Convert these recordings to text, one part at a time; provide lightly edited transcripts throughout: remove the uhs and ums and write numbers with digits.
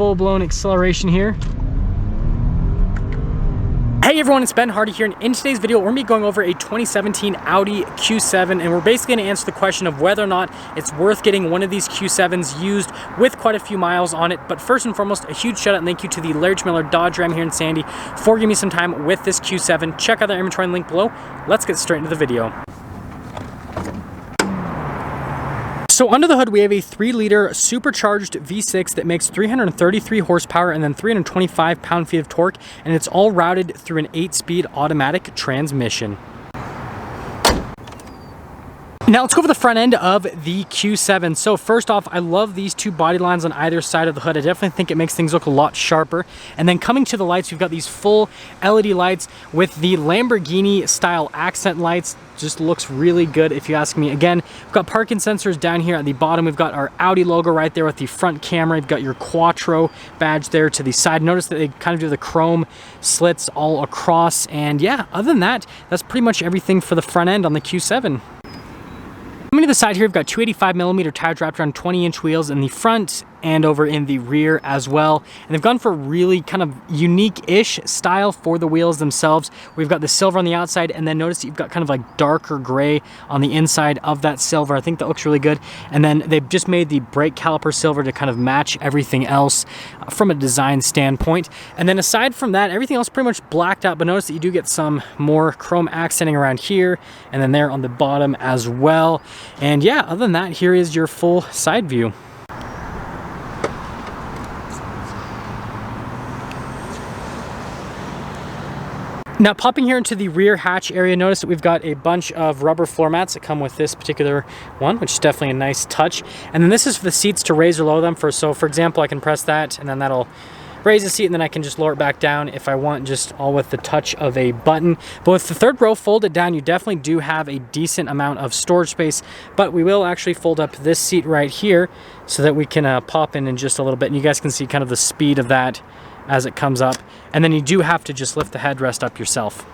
full-blown acceleration here. Hey everyone, it's Ben Hardy here, and in today's video we're going to be going over a 2017 Audi Q7, and we're basically going to answer the question of whether or not it's worth getting one of these Q7s used with quite a few miles on it. But first and foremost, a huge shout out and thank you to the Larry Miller Dodge Ram here in Sandy for giving me some time with this Q7. Check out their inventory link below. Let's get straight into the video. So under the hood, we have a 3-liter supercharged V6 that makes 333 horsepower and then 325 pound-feet of torque, and it's all routed through an 8-speed automatic transmission. Now let's go over the front end of the Q7. So first off, I love these two body lines on either side of the hood. I definitely think it makes things look a lot sharper. And then coming to the lights, we've got these full LED lights with the Lamborghini style accent lights. Just looks really good if you ask me. Again, we've got parking sensors down here at the bottom. We've got our Audi logo right there with the front camera. You've got your Quattro badge there to the side. Notice that they kind of do the chrome slits all across. And yeah, other than that, that's pretty much everything for the front end on the Q7. Coming to the side here, we've got 285mm tires wrapped around 20-inch wheels in the front and over in the rear as well. And they've gone for a really kind of unique-ish style for the wheels themselves. We've got the silver on the outside, and then notice you've got kind of like darker gray on the inside of that silver. I think that looks really good. And then they've just made the brake caliper silver to kind of match everything else from a design standpoint. And then aside from that, everything else pretty much blacked out, but notice that you do get some more chrome accenting around here and then there on the bottom as well. And yeah, other than that, here is your full side view. Now popping here into the rear hatch area, notice that we've got a bunch of rubber floor mats that come with this particular one, which is definitely a nice touch. And then this is for the seats to raise or lower them. So for example, I can press that and then that'll raise the seat, and then I can just lower it back down if I want, just all with the touch of a button. But with the third row folded down, you definitely do have a decent amount of storage space, but we will actually fold up this seat right here so that we can pop in just a little bit, and you guys can see kind of the speed of that as it comes up. And then you do have to just lift the headrest up yourself.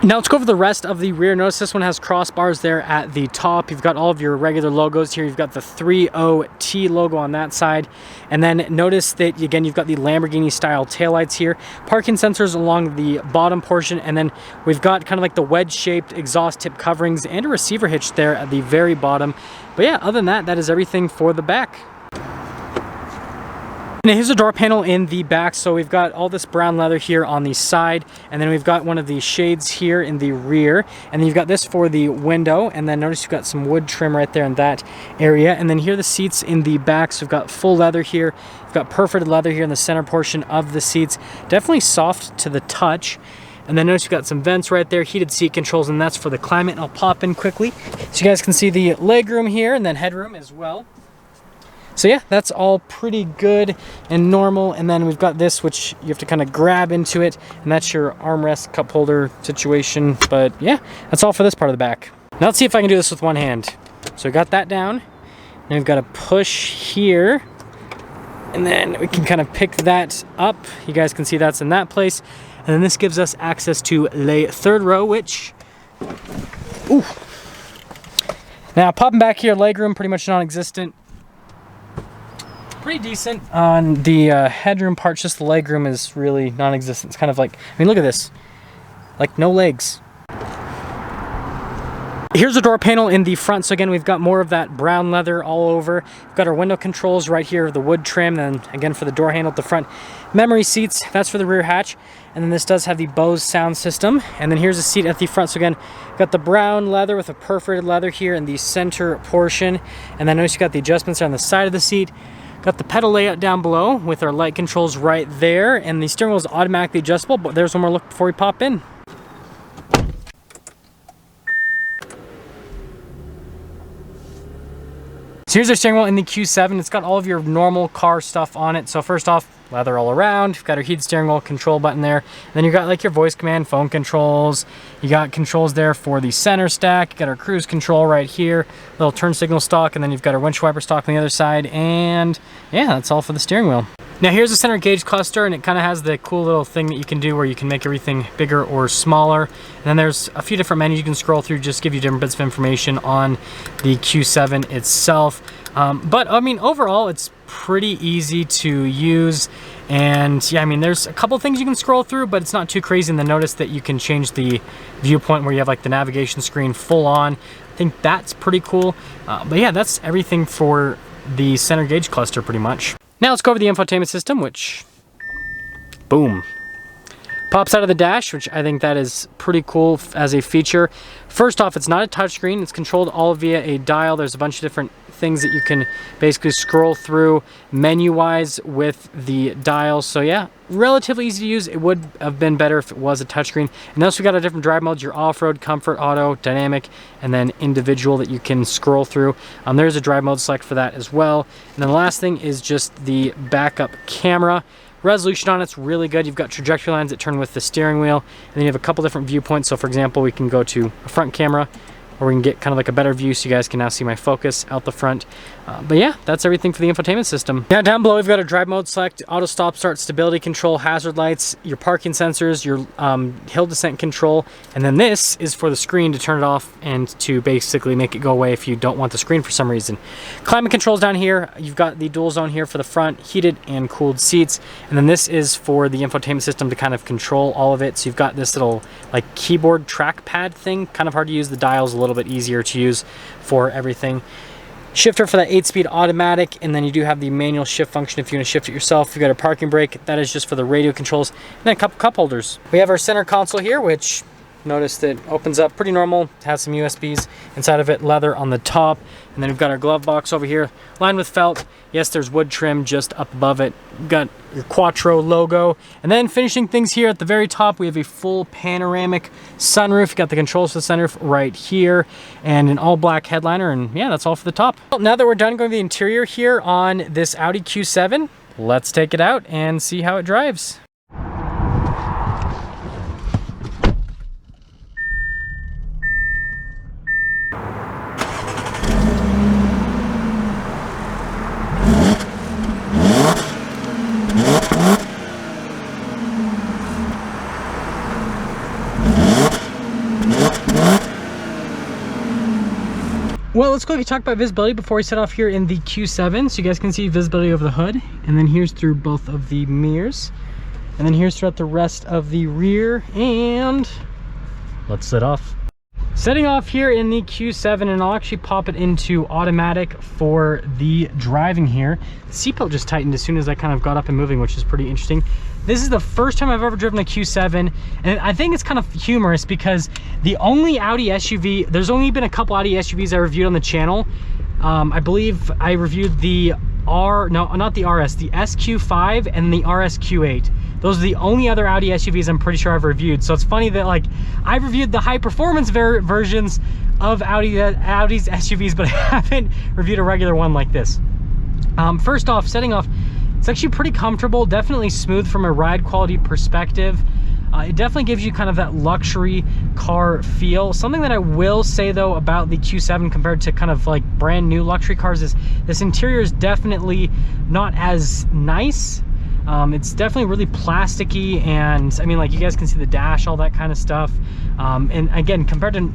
Now let's go over the rest of the rear. Notice this one has crossbars there at the top. You've got all of your regular logos here. You've got the 30T logo on that side. And then notice that, again, you've got the Lamborghini style taillights here. Parking sensors along the bottom portion. And then we've got kind of like the wedge-shaped exhaust tip coverings and a receiver hitch there at the very bottom. But yeah, other than that, that is everything for the back. Now here's a door panel in the back. So we've got all this brown leather here on the side, and then we've got one of the shades here in the rear, and then you've got this for the window, and then notice you've got some wood trim right there in that area. And then here are the seats in the back. So we've got full leather here. We've got perforated leather here in the center portion of the seats. Definitely soft to the touch. And then notice you've got some vents right there, heated seat controls, and that's for the climate. I'll pop in quickly so you guys can see the legroom here and then headroom as well. So yeah, that's all pretty good and normal. And then we've got this, which you have to kind of grab into it, and that's your armrest cup holder situation. But yeah, that's all for this part of the back. Now let's see if I can do this with one hand. So we got that down, and we've got to push here, and then we can kind of pick that up. You guys can see that's in that place. And then this gives us access to the third row, which, ooh. Now popping back here, legroom pretty much non-existent. Pretty decent on the headroom part. Just the legroom is really non-existent. It's kind of like, I mean, look at this, like no legs. Here's the door panel in the front. So again, we've got more of that brown leather all over. We've got our window controls right here, the wood trim, and again for the door handle at the front. Memory seats, that's for the rear hatch. And then this does have the Bose sound system. And then here's a seat at the front. So again, got the brown leather with a perforated leather here in the center portion. And then notice you got the adjustments on the side of the seat. Got the pedal layout down below with our light controls right there, and the steering wheel is automatically adjustable, but there's one more look before we pop in. So here's our steering wheel in the Q7. It's got all of your normal car stuff on it. So first off, leather all around. You've got our heated steering wheel control button there. And then you've got like your voice command, phone controls. You got controls there for the center stack. You got our cruise control right here, little turn signal stalk, and then you've got our windshield wiper stalk on the other side. And yeah, that's all for the steering wheel. Now here's the center gauge cluster, and it kind of has the cool little thing that you can do where you can make everything bigger or smaller. And then there's a few different menus you can scroll through, just give you different bits of information on the Q7 itself. But I mean, overall, it's pretty easy to use. And yeah, I mean, there's a couple things you can scroll through, but it's not too crazy. And then notice that you can change the viewpoint where you have like the navigation screen full on. I think that's pretty cool. But yeah, that's everything for the center gauge cluster pretty much. Now let's go over the infotainment system, which, boom, pops out of the dash, which I think that is pretty cool as a feature. First off, it's not a touchscreen. It's controlled all via a dial. There's a bunch of different things that you can basically scroll through menu-wise with the dials. So yeah, relatively easy to use. It would have been better if it was a touchscreen. And also we got a different drive modes, your off-road, comfort, auto, dynamic, and then individual that you can scroll through. There's a drive mode select for that as well. And then the last thing is just the backup camera. Resolution on it's really good. You've got trajectory lines that turn with the steering wheel, and then you have a couple different viewpoints. So for example, we can go to a front camera, or we can get kind of like a better view so you guys can now see my focus out the front. But yeah, that's everything for the infotainment system. Now down below, we've got a drive mode select, auto stop start, stability control, hazard lights, your parking sensors, your hill descent control, and then this is for the screen to turn it off and to basically make it go away if you don't want the screen for some reason. Climate controls down here. You've got the dual zone here for the front, heated and cooled seats, and then this is for the infotainment system to kind of control all of it. So you've got this little like keyboard trackpad thing, kind of hard to use. The dial's a little bit easier to use for everything. Shifter for that 8-speed automatic, and then you do have the manual shift function if you want to shift it yourself. You've got a parking brake, that is just for the radio controls, and then a couple cup holders. We have our center console here, which notice that opens up pretty normal, has some USBs inside of it, leather on the top, and then we've got our glove box over here lined with felt. Yes, there's wood trim just up above it. We've got your Quattro logo, and then finishing things here at the very top, we have a full panoramic sunroof. You've got the controls for the sunroof right here, and an all black headliner, and yeah, that's all for the top. Well, now that we're done going to the interior here on this Audi Q7, let's take it out and see how it drives. Well, let's quickly talk about visibility before we set off here in the Q7. So you guys can see visibility over the hood, and then here's through both of the mirrors, and then here's throughout the rest of the rear, and let's set off. Setting off here in the Q7, and I'll actually pop it into automatic for the driving here. The seatbelt just tightened as soon as I kind of got up and moving, which is pretty interesting. This is the first time I've ever driven a Q7, and I think it's kind of humorous because the only Audi SUV, there's only been a couple Audi SUVs I reviewed on the channel. I believe I reviewed the not the RS, the SQ5 and the RS Q8. Those are the only other Audi SUVs I'm pretty sure I've reviewed. So it's funny that like I've reviewed the high performance versions of Audi's SUVs, but I haven't reviewed a regular one like this. First off, setting off, it's actually pretty comfortable, definitely smooth from a ride quality perspective. It definitely gives you kind of that luxury car feel. Something that I will say though about the Q7 compared to kind of like brand new luxury cars is this interior is definitely not as nice. It's definitely really plasticky, and I mean, like, you guys can see the dash, all that kind of stuff. And again, compared to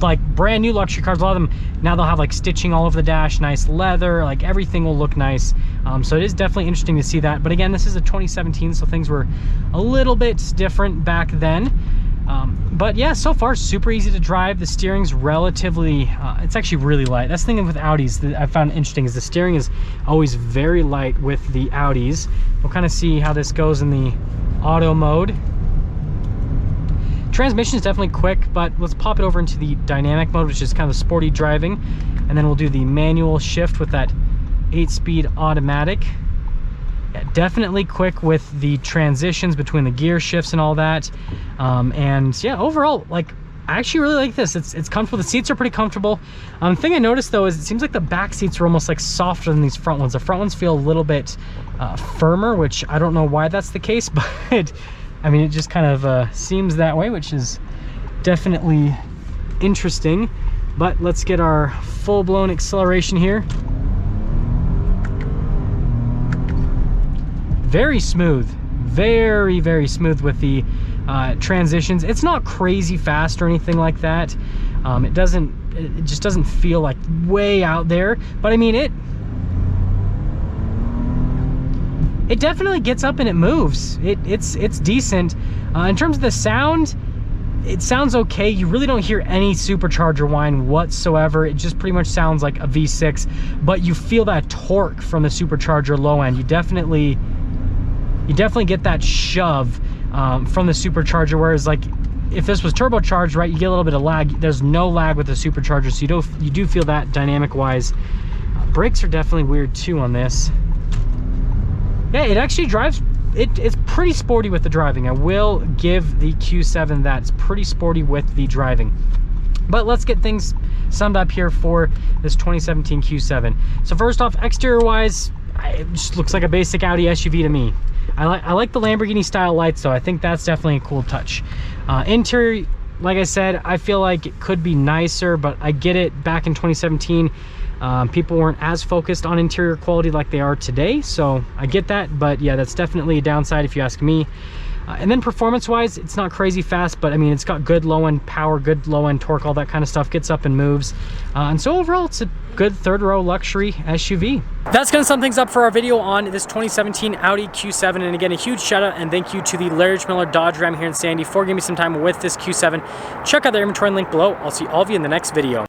like brand new luxury cars, a lot of them now they'll have like stitching all over the dash, nice leather, like everything will look nice. So it is definitely interesting to see that. But again, this is a 2017, so things were a little bit different back then. But yeah, so far super easy to drive. The steering's relatively it's actually really light. That's the thing with Audis that I found interesting, is the steering is always very light with the Audis. We'll kind of see how this goes in the auto mode. Transmission is definitely quick, but let's pop it over into the dynamic mode, which is kind of sporty driving, and then we'll do the manual shift with that 8-speed automatic. Yeah, definitely quick with the transitions between the gear shifts and all that. And yeah, overall, like, I actually really like this. It's comfortable. The seats are pretty comfortable. The thing I noticed though is it seems like the back seats are almost like softer than these front ones. The front ones feel a little bit firmer, which I don't know why that's the case, but I mean, it just kind of seems that way, which is definitely interesting. But let's get our full-blown acceleration here. very smooth, very, very smooth with the transitions. It's not crazy fast or anything like that. It just doesn't feel like way out there, but I mean, it definitely gets up and it moves. It's decent. In terms of the sound, it sounds okay. You really don't hear any supercharger whine whatsoever. It just pretty much sounds like a V6, but you feel that torque from the supercharger low end. You definitely get that shove from the supercharger, whereas like if this was turbocharged, right, you get a little bit of lag. There's no lag with the supercharger, so you do feel that dynamic wise. Brakes are definitely weird too on this. Yeah, it actually drives, it's pretty sporty with the driving. I will give the Q7 that. It's pretty sporty with the driving. But let's get things summed up here for this 2017 Q7. So first off, exterior wise, it just looks like a basic Audi SUV to me. I like the Lamborghini style lights though. I think that's definitely a cool touch. Interior, like I said, I feel like it could be nicer, but I get it. Back in 2017, people weren't as focused on interior quality like they are today, so I get that. But yeah, that's definitely a downside if you ask me. And then performance wise, it's not crazy fast, but I mean, it's got good low end power, good low end torque, all that kind of stuff, gets up and moves. And so overall, it's a good third row luxury SUV. That's gonna sum things up for our video on this 2017 Audi Q7. And again, a huge shout out and thank you to the Larry Miller Dodge Ram here in Sandy for giving me some time with this Q7. Check out their inventory link below. I'll see all of you in the next video.